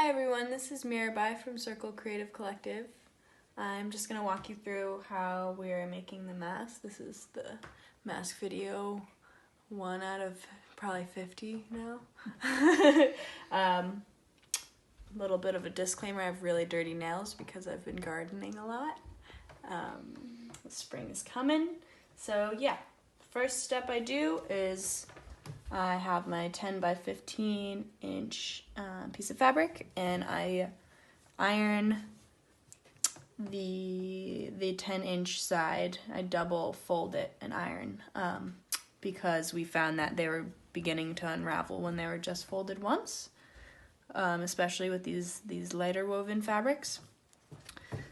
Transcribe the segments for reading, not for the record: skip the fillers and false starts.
Hi everyone, this is Mirabai from Circle Creative Collective. I'm just going to walk you through how we're making the mask. This is the mask video 1 out of probably 50 now. Little bit of a disclaimer, I have really dirty nails because I've been gardening a lot. The spring is coming. So yeah, first step I do is I have my 10 by 15 inch piece of fabric, and I iron the 10 inch side. I double fold it and iron because we found that they were beginning to unravel when they were just folded once, especially with these lighter woven fabrics.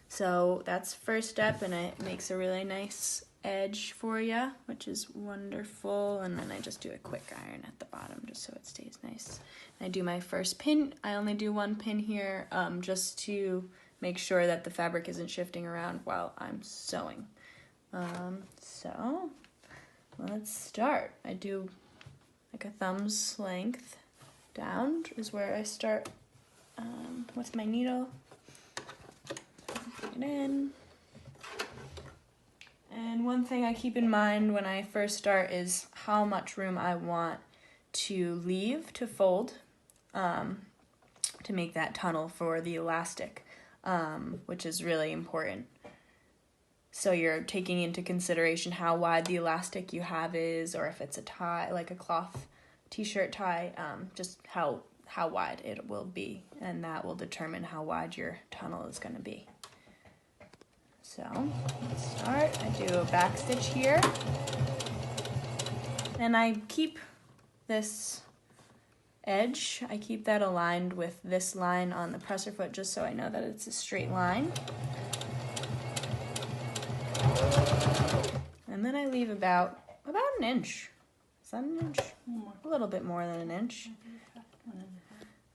So that's first step, and it makes a really nice edge for you, which is wonderful. And then I just do a quick iron at the bottom just so it stays nice. And I do my first pin. I only do 1 pin here just to make sure that the fabric isn't shifting around while I'm sewing. So let's start. I do like a thumb's length down is where I start with my needle. Bring it in. And one thing I keep in mind when I first start is how much room I want to leave to fold to make that tunnel for the elastic, which is really important. So you're taking into consideration how wide the elastic you have is, or if it's a tie, like a cloth t-shirt tie, just how wide it will be, and that will determine how wide your tunnel is going to be. So let's start. I do a back stitch here, and I keep this edge, I keep that aligned with this line on the presser foot just so I know that it's a straight line. And then I leave about an inch. Is that an inch? A little bit more than an inch.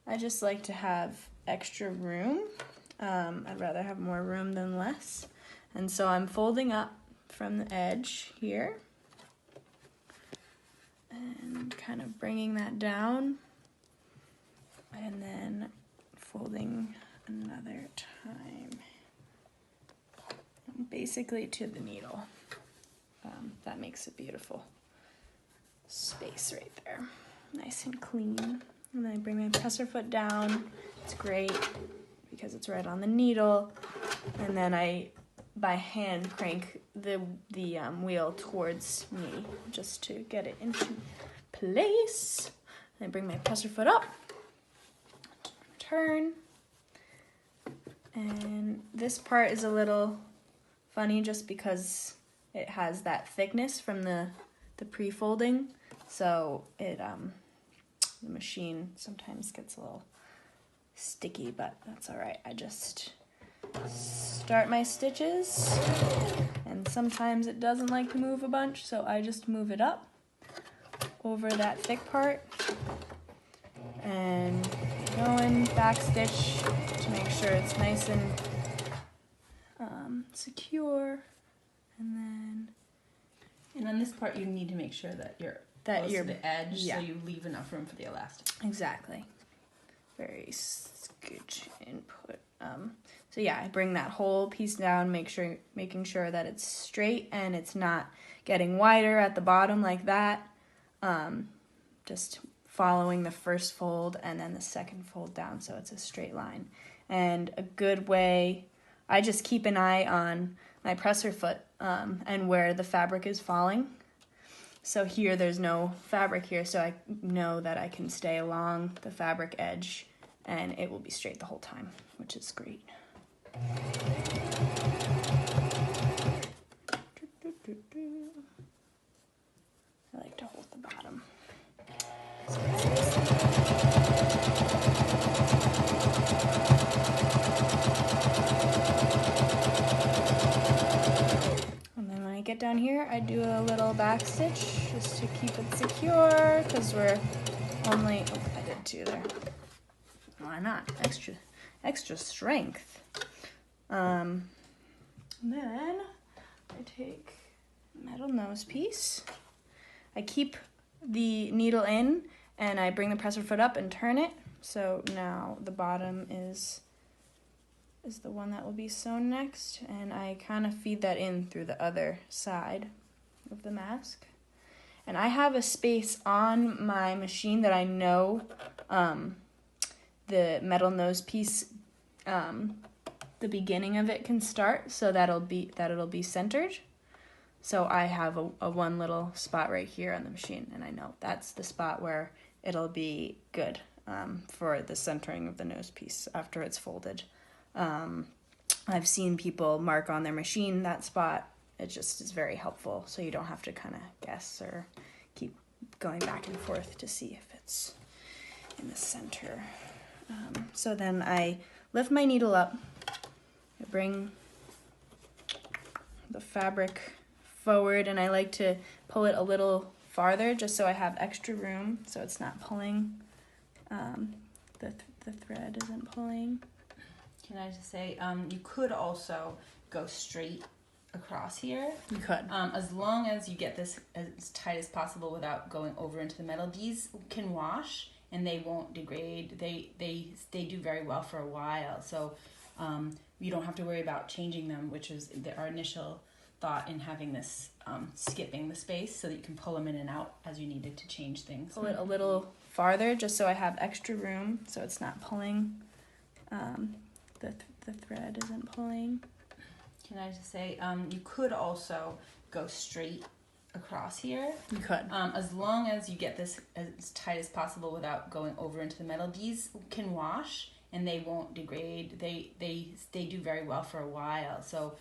I just like to have extra room. I'd rather have more room than less. And so I'm folding up from the edge here and kind of bringing that down, and then folding another time, basically to the needle. That makes a beautiful space right there, nice and clean. And then I bring my presser foot down. It's great because it's right on the needle, and then I by hand crank the wheel towards me just to get it into place. And I bring my presser foot up, turn, and this part is a little funny just because it has that thickness from the pre-folding, so it the machine sometimes gets a little sticky, but that's all right. I just start my stitches, and sometimes it doesn't like to move a bunch, so I just move it up over that thick part and going back stitch to make sure it's nice and secure. And on this part you need to make sure that you're close to the edge, so you leave enough room for the elastic. Exactly. Very good input. So yeah, I bring that whole piece down, making sure that it's straight and it's not getting wider at the bottom like that. Just following the first fold and then the second fold down so it's a straight line. And a good way, I just keep an eye on my presser foot and where the fabric is falling. So here there's no fabric here, so I know that I can stay along the fabric edge and it will be straight the whole time, which is great. I like to hold the bottom. And then when I get down here, I do a little back stitch just to keep it secure, because we're only, oh, I did 2 there. Why not? Extra strength. And then I take a metal nose piece. I keep the needle in, and I bring the presser foot up and turn it So now the bottom is the one that will be sewn next, and I kind of feed that in through the other side of the mask. And I have a space on my machine that I know the metal nose piece, the beginning of it can start, so it'll be centered. So I have a one little spot right here on the machine, and I know that's the spot where it'll be good for the centering of the nose piece after it's folded. I've seen people mark on their machine that spot. It just is very helpful, so you don't have to kind of guess or keep going back and forth to see if it's in the center. So then I lift my needle up, I bring the fabric forward, and I like to pull it a little farther just so I have extra room, so it's not pulling, the thread isn't pulling. Can I just say, you could also go straight across here. You could. As long as you get this as tight as possible without going over into the metal. These can wash and they won't degrade. They do very well for a while. So you don't have to worry about changing them, which is our initial thought in having this skipping the space so that you can pull them in and out as you needed to change things. Pull it a little farther just so I have extra room, so it's not pulling. The thread isn't pulling. Can I just say, you could also go straight across here. You could. As long as you get this as tight as possible without going over into the metal. These can wash and they won't degrade. They do very well for a while. So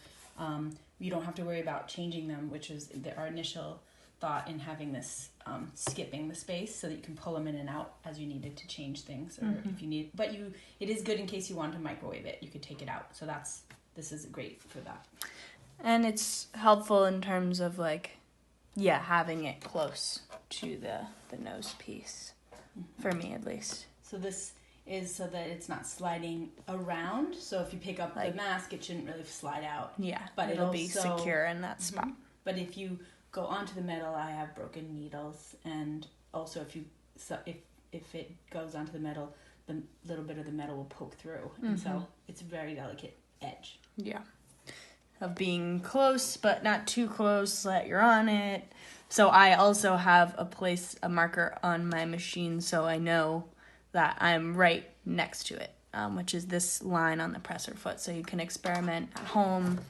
you don't have to worry about changing them, which is our initial thought in having this skipping the space so that you can pull them in and out as you needed to change things, or if you need. But it is good in case you want to microwave it. You could take it out. So this is great for that. And it's helpful in terms of having it close to the nose piece, for me at least. So this is so that it's not sliding around. So if you pick up the mask, it shouldn't really slide out. Yeah, but it'll be secure in that spot. But if you go onto the metal, I have broken needles, and also if it goes onto the metal, the little bit of the metal will poke through, and so it's a very delicate edge. Yeah, of being close but not too close that you're on it. So I also have a marker on my machine, so I know that I'm right next to it, which is this line on the presser foot. So you can experiment at home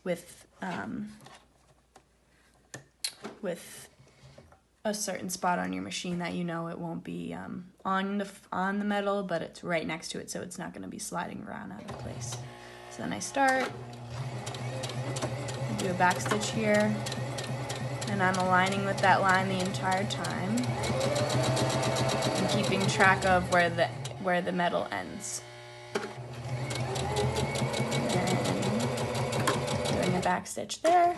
with a certain spot on your machine that you know it won't be on the metal, but it's right next to it, so it's not going to be sliding around out of place. So then I start, do a back stitch here, and I'm aligning with that line the entire time and keeping track of where the metal ends. And doing a back stitch there.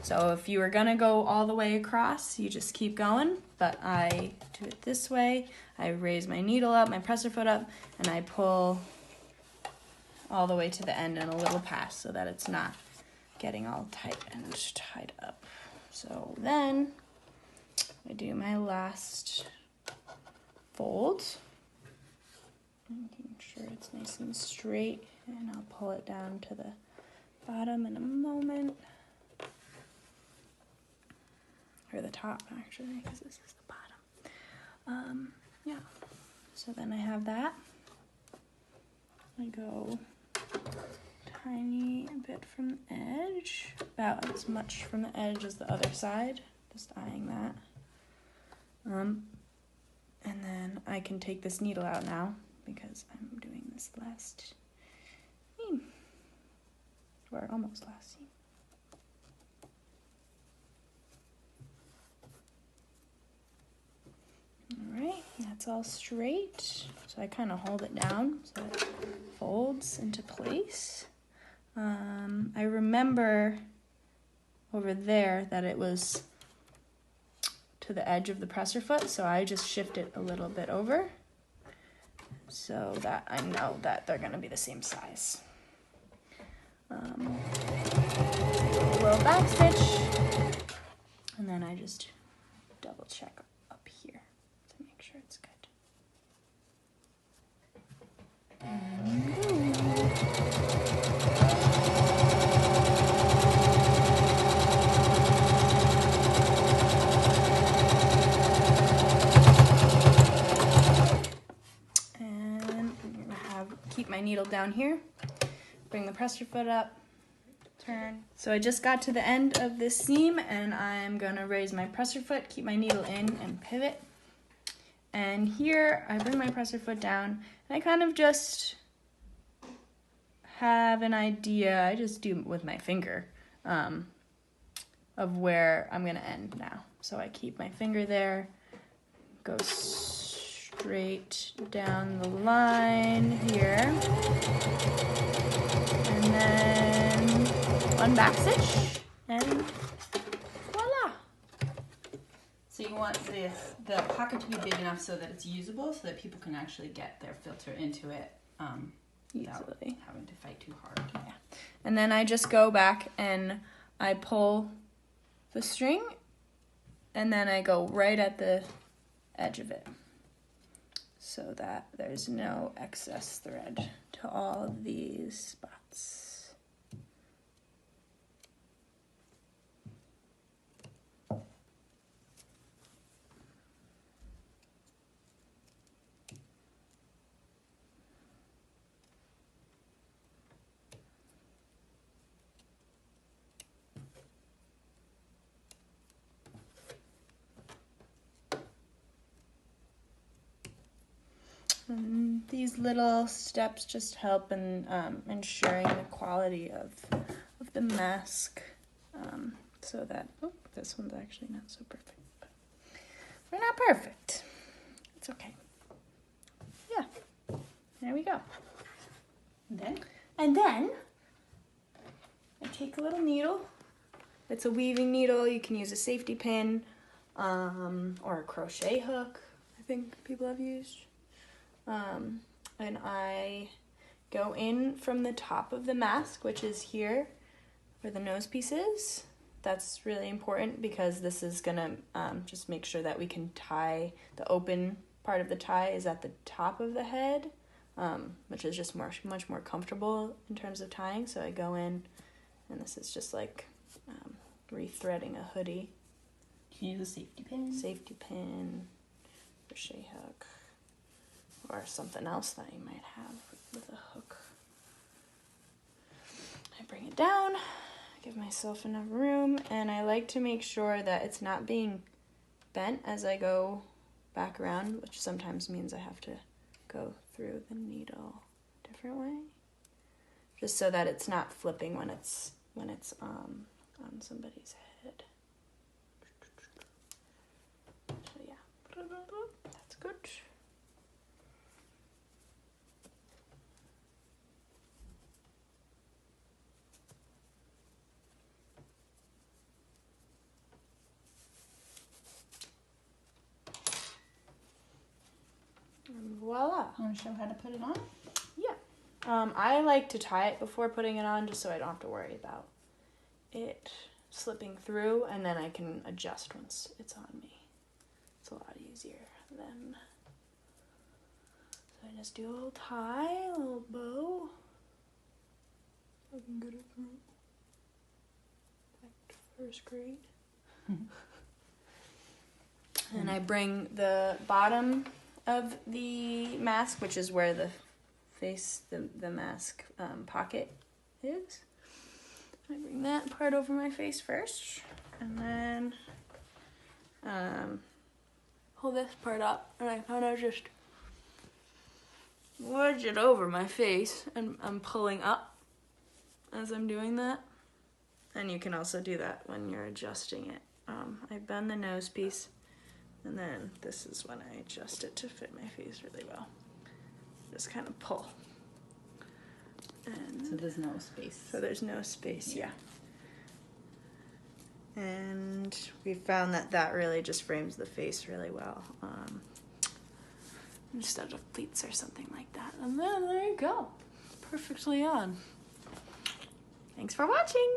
So if you were gonna go all the way across, you just keep going, but I do it this way. I raise my needle up, my presser foot up, and I pull all the way to the end and a little pass so that it's not getting all tight and tied up. So then I do my last fold, making sure it's nice and straight, and I'll pull it down to the bottom in a moment. Or the top, actually, because this is the bottom. Yeah. So then I have that. I go tiny bit from the edge, about as much from the edge as the other side. Just eyeing that. And then I can take this needle out now because I'm doing this last seam, or almost last seam. Alright, that's all straight. So I kind of hold it down so it folds into place. I remember over there that it was to the edge of the presser foot, so I just shift it a little bit over so that I know that they're going to be the same size. A little back stitch, and then I just double check up here to make sure it's good. keep my needle down here, bring the presser foot up, turn. So I just got to the end of this seam and I'm gonna raise my presser foot, keep my needle in and pivot. And here I bring my presser foot down and I kind of just have an idea, I just do it with my finger, of where I'm gonna end now. So I keep my finger there, go straight down the line here, and then one back stitch, and voila. So you want the pocket to be big enough so that it's usable, so that people can actually get their filter into it without Easily having to fight too hard. Yeah. And then I just go back and I pull the string, and then I go right at the edge of it so that there's no excess thread to all of these spots. And these little steps just help in ensuring the quality of the mask, so that, oh, this one's actually not so perfect, but we're not perfect. It's okay. Yeah, there we go. And then I take a little needle. It's a weaving needle. You can use a safety pin or a crochet hook, I think people have used. And I go in from the top of the mask, which is here where the nose piece is. That's really important because this is gonna just make sure that we can tie, the open part of the tie is at the top of the head, which is just much more comfortable in terms of tying. So I go in, and this is just like rethreading a hoodie. Can you use a safety pin? Safety pin, crochet hook, or something else that you might have with a hook. I bring it down, give myself enough room, and I like to make sure that it's not being bent as I go back around, which sometimes means I have to go through the needle a different way, just so that it's not flipping when it's on somebody's head. So yeah, that's good. And voila. Want to show how to put it on? Yeah. I like to tie it before putting it on just so I don't have to worry about it slipping through, and then I can adjust once it's on me. It's a lot easier then. So I just do a little tie, a little bow. I can get it through. Back to first grade. And I bring the bottom of the mask, which is where the face, the mask pocket is. I bring that part over my face first, and then pull this part up, and I kind of just wedge it over my face, and I'm pulling up as I'm doing that. And you can also do that when you're adjusting it. I bend the nose piece, and then this is when I adjust it to fit my face really well. Just kind of pull. And so there's no space. So there's no space, yeah. And we found that really just frames the face really well. Instead of pleats or something like that. And then there you go. Perfectly on. Thanks for watching.